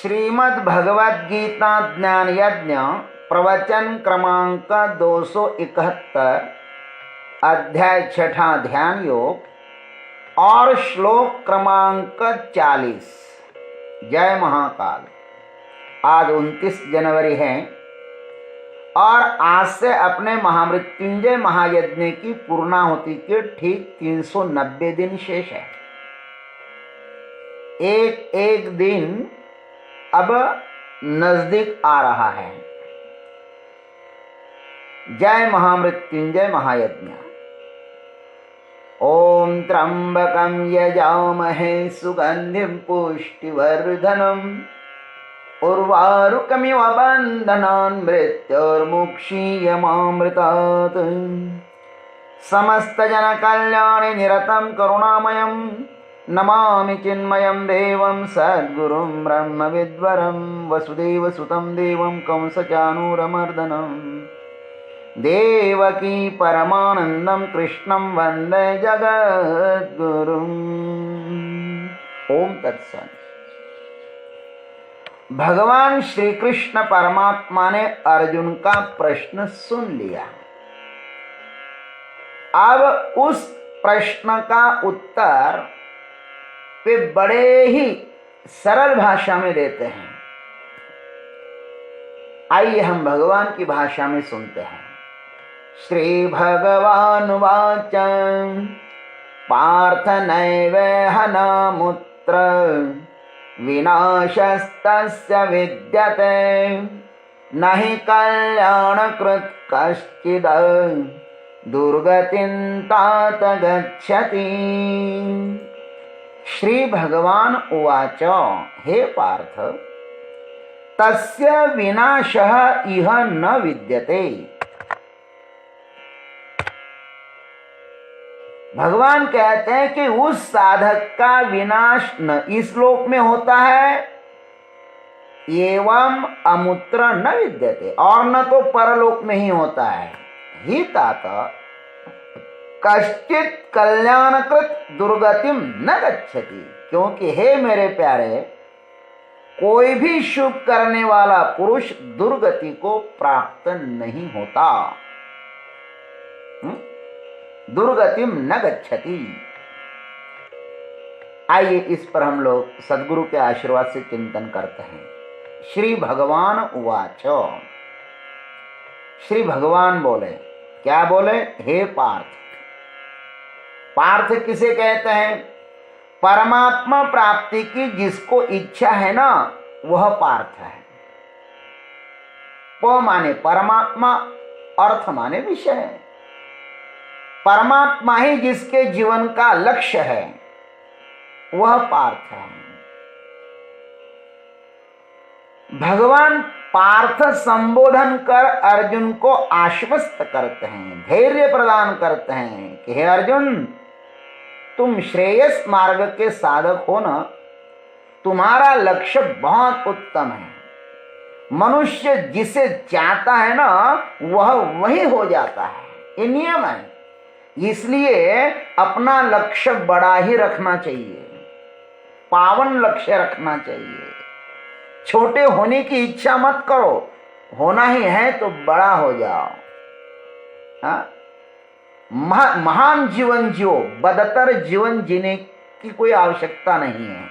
श्रीमद् भगवद गीता ज्ञान यज्ञ प्रवचन क्रमांक 271 अध्याय 6 ध्यान योग और श्लोक क्रमांक 40। जय महाकाल। आज 29 जनवरी है और आज से अपने महामृत्युंजय महायज्ञ की पूर्णाहुति के ठीक 390 दिन शेष है। एक एक दिन अब नजदीक आ रहा है। जय महामृत्युंजय महायज्ञ। ओम त्र्यंबकं यजामहे सुगंधिं पुष्टिवर्धनम् उर्वारुकमिव बन्धनान् मृत्योर्मुक्षीयमामृतात् समस्तजनकल्याणे निरतं करुणामयम् नमामि चिन्मयं देवं सद्गुरुं ब्रह्मविद्वरं वसुदेवसुतं देवं कंसचाणूरमर्दनं देवकी परमानन्दं कृष्णं वन्दे जगद्गुरुम्। ओम तत्सत्। भगवान श्री कृष्ण परमात्मा ने अर्जुन का प्रश्न सुन लिया। अब उस प्रश्न का उत्तर वे बड़े ही सरल भाषा में देते हैं। आइए हम भगवान की भाषा में सुनते हैं। श्री भगवान वाच पार्थ नैवेह नामुत्र विनाशस्तस्य विद्यते नहि कल्याणकृत् कश्चिद् दुर्गतिं तात गच्छति। श्री भगवान उवाच हे पार्थ तस्य विनाशः इह न विद्यते। भगवान कहते हैं कि उस साधक का विनाश न इस लोक में होता है एवं अमुत्र न विद्यते, और न तो परलोक में ही होता है। ही तात कश्चित कल्याणकृत दुर्गतिम न गच्छति, क्योंकि हे मेरे प्यारे कोई भी शुभ करने वाला पुरुष दुर्गति को प्राप्त नहीं होता। दुर्गतिम न गच्छति। आइए इस पर हम लोग सदगुरु के आशीर्वाद से चिंतन करते हैं। श्री भगवान उवाच। श्री भगवान बोले, क्या बोले? हे पार्थ। पार्थ किसे कहते हैं? परमात्मा प्राप्ति की जिसको इच्छा है ना, वह पार्थ है। प माने परमात्मा, अर्थ माने विषय। परमात्मा ही जिसके जीवन का लक्ष्य है वह पार्थ है। भगवान पार्थ संबोधन कर अर्जुन को आश्वस्त करते हैं, धैर्य प्रदान करते हैं कि हे अर्जुन, तुम श्रेयस मार्ग के साधक हो ना, तुम्हारा लक्ष्य बहुत उत्तम है। मनुष्य जिसे चाहता है ना वह वही हो जाता है, ये नियम है। इसलिए अपना लक्ष्य बड़ा ही रखना चाहिए, पावन लक्ष्य रखना चाहिए। छोटे होने की इच्छा मत करो, होना ही है तो बड़ा हो जाओ। महान जीवन जियो, बदतर जीवन जीने की कोई आवश्यकता नहीं है।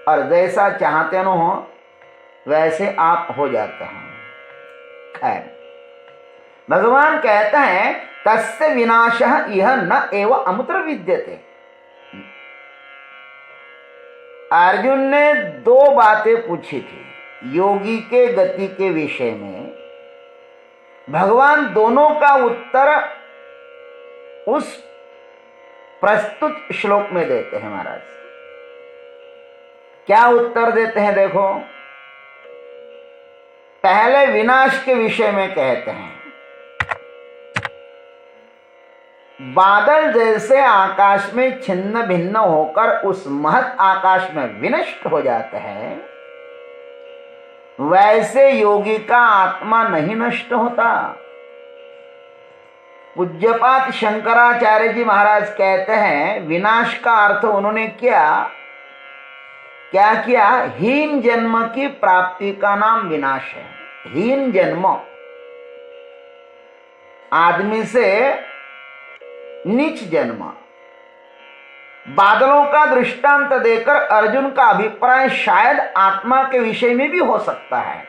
और जैसा चाहते न हो वैसे आप हो जाते हैं। खैर, भगवान कहते हैं तस्य विनाशः इह न एव अमुत्र विद्यते। अर्जुन ने दो बातें पूछी थी योगी के गति के विषय में। भगवान दोनों का उत्तर उस प्रस्तुत श्लोक में देते हैं। महाराज क्या उत्तर देते हैं? देखो, पहले विनाश के विषय में कहते हैं बादल जैसे आकाश में छिन्न भिन्न होकर उस महत आकाश में विनष्ट हो जाते हैं, वैसे योगी का आत्मा नहीं नष्ट होता। पूज्यपाद शंकराचार्य जी महाराज कहते हैं विनाश का अर्थ उन्होंने किया क्या किया? हीन जन्म की प्राप्ति का नाम विनाश है। हीन जन्म, आदमी से नीच जन्म। बादलों का दृष्टांत देकर अर्जुन का अभिप्राय शायद आत्मा के विषय में भी हो सकता है।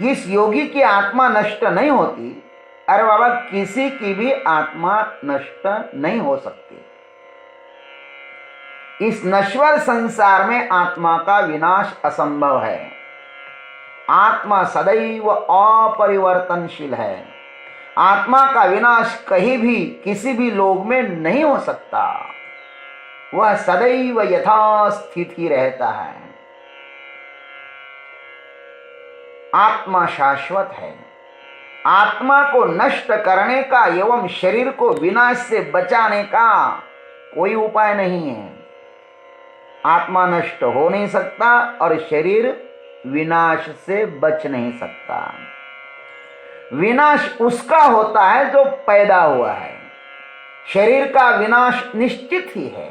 इस योगी की आत्मा नष्ट नहीं होती। अरे बाबा, किसी की भी आत्मा नष्ट नहीं हो सकती। इस नश्वर संसार में आत्मा का विनाश असंभव है। आत्मा सदैव अपरिवर्तनशील है। आत्मा का विनाश कहीं भी किसी भी लोक में नहीं हो सकता। वह सदैव यथास्थित ही रहता है। आत्मा शाश्वत है। आत्मा को नष्ट करने का एवं शरीर को विनाश से बचाने का कोई उपाय नहीं है। आत्मा नष्ट हो नहीं सकता और शरीर विनाश से बच नहीं सकता। विनाश उसका होता है जो पैदा हुआ है। शरीर का विनाश निश्चित ही है,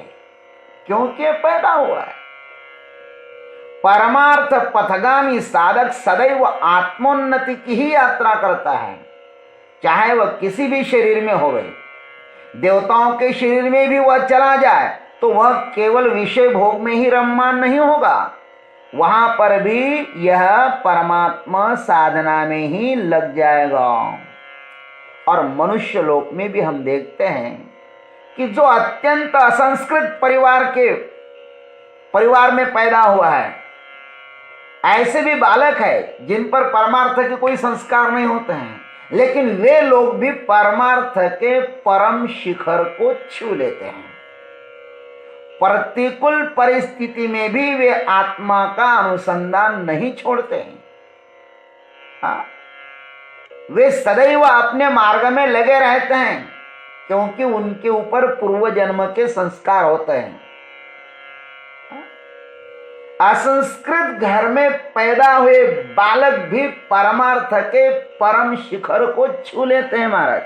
क्योंकि पैदा हुआ है। परमार्थ पथगामी साधक सदैव आत्मोन्नति की ही यात्रा करता है, चाहे वह किसी भी शरीर में होवे। देवताओं के शरीर में भी वह चला जाए तो वह केवल विषय भोग में ही रममान नहीं होगा, वहां पर भी यह परमात्मा साधना में ही लग जाएगा। और मनुष्य लोक में भी हम देखते हैं कि जो अत्यंत असंस्कृत परिवार में पैदा हुआ है, ऐसे भी बालक है जिन पर परमार्थ के कोई संस्कार नहीं होते हैं, लेकिन वे लोग भी परमार्थ के परम शिखर को छू लेते हैं। प्रतिकूल परिस्थिति में भी वे आत्मा का अनुसंधान नहीं छोड़ते हैं। हाँ? वे सदैव अपने मार्ग में लगे रहते हैं, क्योंकि उनके ऊपर पूर्व जन्म के संस्कार होते हैं। असंस्कृत घर में पैदा हुए बालक भी परमार्थ के परम शिखर को छू लेते हैं महाराज,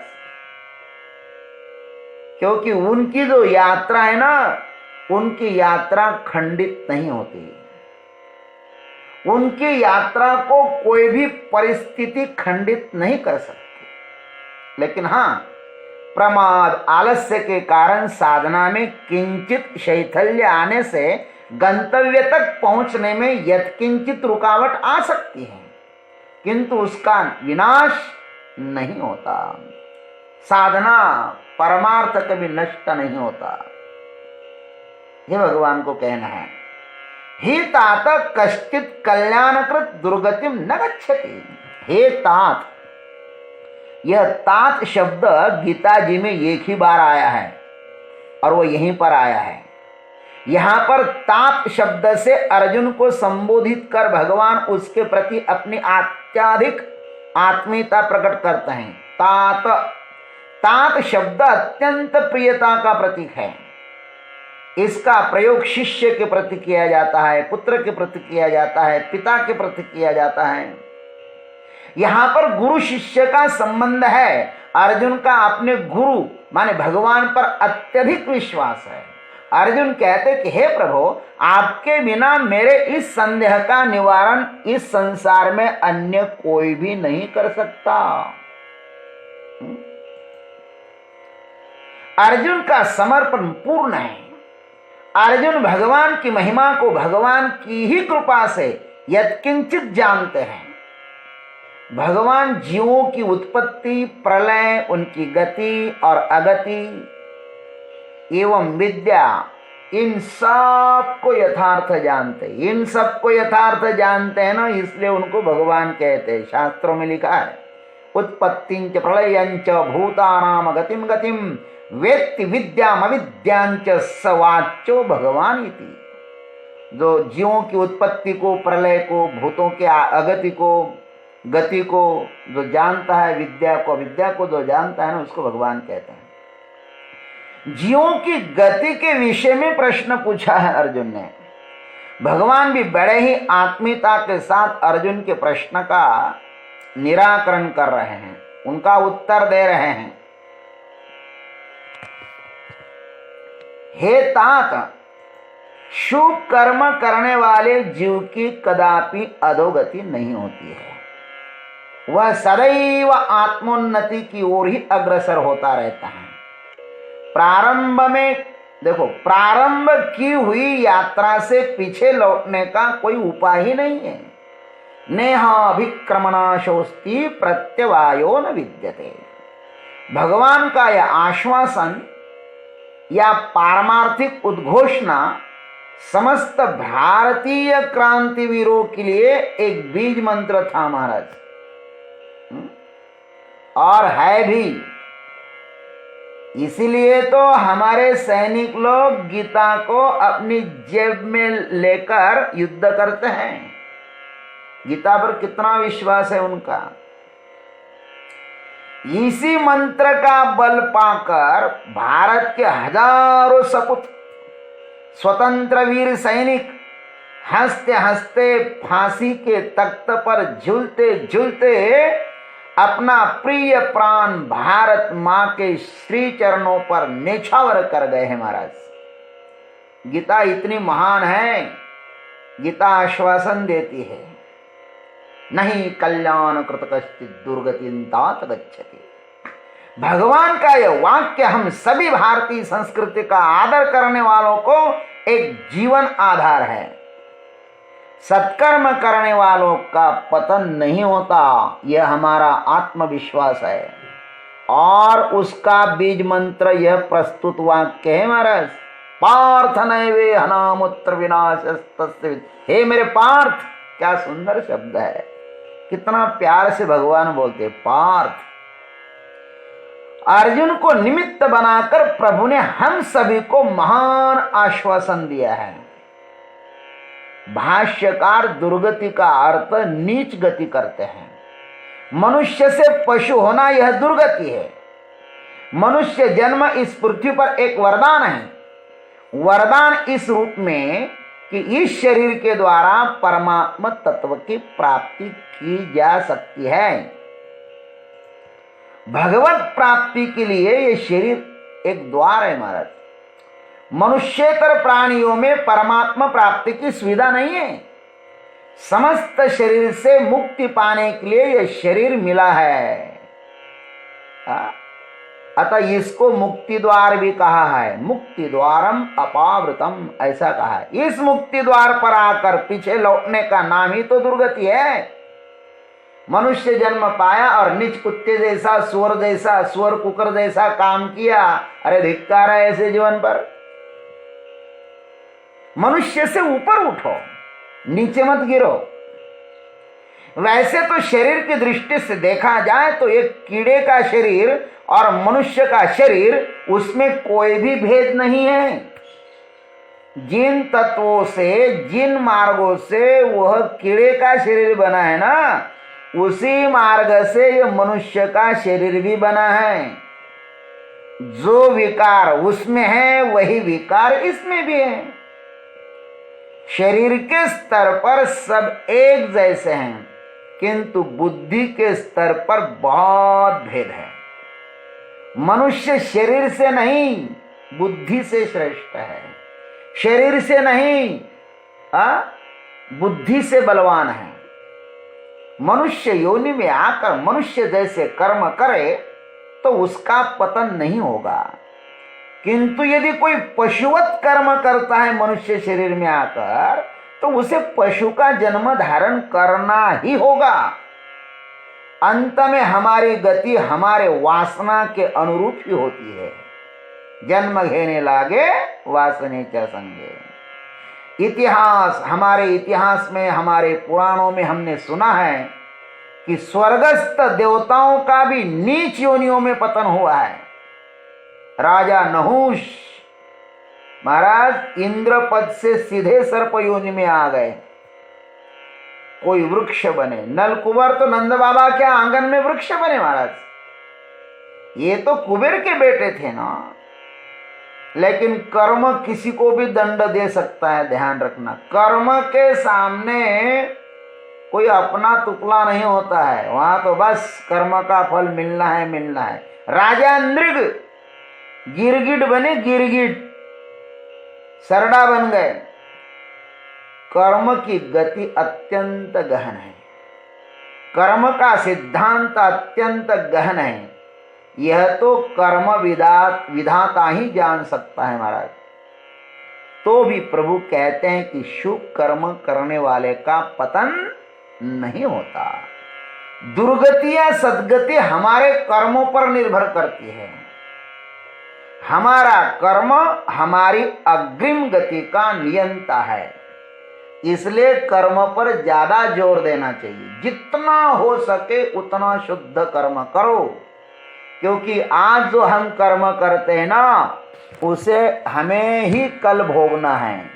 क्योंकि उनकी जो यात्रा है ना, उनकी यात्रा खंडित नहीं होती। उनकी यात्रा को कोई भी परिस्थिति खंडित नहीं कर सकती। लेकिन हाँ, प्रमाद आलस्य के कारण साधना में किंचित शैथिल्य आने से गंतव्य तक पहुंचने में यत्किंचित रुकावट आ सकती है, किंतु उसका विनाश नहीं होता। साधना परमार्थ कभी नष्ट नहीं होता। ये भगवान को कहना है। हे तात कश्चित कल्याणकृत दुर्गतिम न गच्छति। हे तात, यह तात शब्द गीता जी में एक ही बार आया है और वो यहीं पर आया है। यहां पर तात शब्द से अर्जुन को संबोधित कर भगवान उसके प्रति अपनी अत्यधिक आत्मीयता प्रकट करते हैं। तात, तात शब्द अत्यंत प्रियता का प्रतीक है। इसका प्रयोग शिष्य के प्रति किया जाता है, पुत्र के प्रति किया जाता है, पिता के प्रति किया जाता है। यहां पर गुरु शिष्य का संबंध है। अर्जुन का अपने गुरु माने भगवान पर अत्यधिक विश्वास है। अर्जुन कहते कि हे प्रभु, आपके बिना मेरे इस संदेह का निवारण इस संसार में अन्य कोई भी नहीं कर सकता। अर्जुन का समर्पण पूर्ण है। अर्जुन भगवान की महिमा को भगवान की ही कृपा से यत्किंचित जानते हैं। भगवान जीवों की उत्पत्ति, प्रलय, उनकी गति और अगति एवं विद्या, इन सब को यथार्थ जानते। इन सब को यथार्थ जानते हैं ना, इसलिए उनको भगवान कहते हैं। शास्त्रों में लिखा है, उत्पत्तिंच प्रलयंच भूतानाम गतिम गतिम वेत्ति विद्याम अविद्यांच सवाच्यो भगवान इति। जो जीवों की उत्पत्ति को, प्रलय को, भूतों के अगति को, गति को जो जानता है, विद्या को अविद्या को जो जानता है ना, उसको भगवान कहते हैं। जीवों की गति के विषय में प्रश्न पूछा है अर्जुन ने। भगवान भी बड़े ही आत्मीयता के साथ अर्जुन के प्रश्न का निराकरण कर रहे हैं, उनका उत्तर दे रहे हैं। हे तात, शुभ कर्म करने वाले जीव की कदापि अधोगति नहीं होती है। वह सदैव आत्मोन्नति की ओर ही अग्रसर होता रहता है। प्रारंभ में देखो, प्रारंभ की हुई यात्रा से पीछे लौटने का कोई उपाय ही नहीं है। नेहाभिक्रमणाशोस्ति प्रत्यवायो न विद्यते। भगवान का यह आश्वासन या पारमार्थिक उद्घोषणा समस्त भारतीय क्रांतिवीरों के लिए एक बीज मंत्र था महाराज, और है भी। इसीलिए तो हमारे सैनिक लोग गीता को अपनी जेब में लेकर युद्ध करते हैं। गीता पर कितना विश्वास है उनका। इसी मंत्र का बल पाकर भारत के हजारों सपूत स्वतंत्र वीर सैनिक हंसते हंसते फांसी के तख्त पर झूलते झूलते अपना प्रिय प्राण भारत मां के श्री चरणों पर नेछावर कर गए हैं महाराज। गीता इतनी महान है। गीता आश्वासन देती है, नहीं कल्याण कृत कश्चित् दुर्गतिं तात गच्छति। भगवान का यह वाक्य हम सभी भारतीय संस्कृति का आदर करने वालों को एक जीवन आधार है। सत्कर्म करने वालों का पतन नहीं होता, यह हमारा आत्मविश्वास है। और उसका बीज मंत्र यह प्रस्तुत वाक्य है महाराज, पार्थ नैवे हनामुत्र विनाशस्तस्य। हे मेरे पार्थ, क्या सुंदर शब्द है, कितना प्यार से भगवान बोलते पार्थ। अर्जुन को निमित्त बनाकर प्रभु ने हम सभी को महान आश्वासन दिया है। भाष्यकार दुर्गति का अर्थ नीच गति करते हैं। मनुष्य से पशु होना यह दुर्गति है। मनुष्य जन्म इस पृथ्वी पर एक वरदान है। वरदान इस रूप में कि इस शरीर के द्वारा परमात्मा तत्व की प्राप्ति की जा सकती है। भगवत प्राप्ति के लिए यह शरीर एक द्वार है महाराज। मनुष्येतर प्राणियों में परमात्मा प्राप्ति की सुविधा नहीं है। समस्त शरीर से मुक्ति पाने के लिए यह शरीर मिला है। अतः इसको मुक्ति द्वार भी कहा है। मुक्ति द्वारम अपावृतम, ऐसा कहा है। इस मुक्ति द्वार पर आकर पीछे लौटने का नाम ही तो दुर्गति है। मनुष्य जन्म पाया और नीच कुत्ते जैसा, सुअर जैसा, सुअर कुकर जैसा काम किया। अरे धिक्कार है ऐसे जीवन पर। मनुष्य से ऊपर उठो, नीचे मत गिरो। वैसे तो शरीर की दृष्टि से देखा जाए तो एक कीड़े का शरीर और मनुष्य का शरीर, उसमें कोई भी भेद नहीं है। जिन तत्वों से, जिन मार्गों से वह कीड़े का शरीर बना है ना, उसी मार्ग से यह मनुष्य का शरीर भी बना है। जो विकार उसमें है वही विकार इसमें भी है। शरीर के स्तर पर सब एक जैसे हैं, किंतु बुद्धि के स्तर पर बहुत भेद है। मनुष्य शरीर से नहीं, बुद्धि से श्रेष्ठ है। शरीर से नहीं, बुद्धि से बलवान है। मनुष्य योनि में आकर मनुष्य जैसे कर्म करे तो उसका पतन नहीं होगा, किंतु यदि कोई पशुवत कर्म करता है मनुष्य शरीर में आकर, तो उसे पशु का जन्म धारण करना ही होगा। अंत में हमारी गति हमारे वासना के अनुरूप ही होती है। जन्म घेने लागे वासनेच्या संगे। इतिहास, हमारे इतिहास में, हमारे पुराणों में हमने सुना है कि स्वर्गस्थ देवताओं का भी नीच योनियों में पतन हुआ है। राजा नहुष महाराज इंद्र पद से सीधे सर्प योनि में आ गए। कोई वृक्ष बने। नलकुबर तो नंद बाबा के आंगन में वृक्ष बने महाराज। ये तो कुबेर के बेटे थे ना। लेकिन कर्म किसी को भी दंड दे सकता है, ध्यान रखना। कर्म के सामने कोई अपना तुकला नहीं होता है। वहां तो बस कर्म का फल मिलना है, मिलना है। राजा नृग गिरगिट बने, गिरगिट सरडा बन गए। कर्म की गति अत्यंत गहन है, कर्म का सिद्धांत अत्यंत गहन है। यह तो कर्म विधाता ही जान सकता है महाराज। तो भी प्रभु कहते हैं कि शुभ कर्म करने वाले का पतन नहीं होता। दुर्गति या सद्गति हमारे कर्मों पर निर्भर करती है। हमारा कर्म हमारी अग्रिम गति का नियंता है, इसलिए कर्म पर ज्यादा जोर देना चाहिए। जितना हो सके उतना शुद्ध कर्म करो, क्योंकि आज जो हम कर्म करते हैं ना, उसे हमें ही कल भोगना है।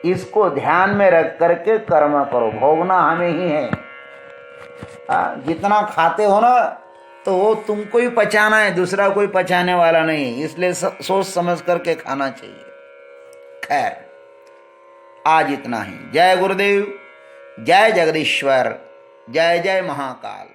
इसको ध्यान में रख करके कर्म करो, भोगना हमें ही है। जितना खाते हो ना, तो वो तुमको ही पचाना है, दूसरा कोई पचाने वाला नहीं। इसलिए सोच समझ करके खाना चाहिए। खैर, आज इतना ही। जय गुरुदेव, जय जगदीश्वर, जय जय महाकाल।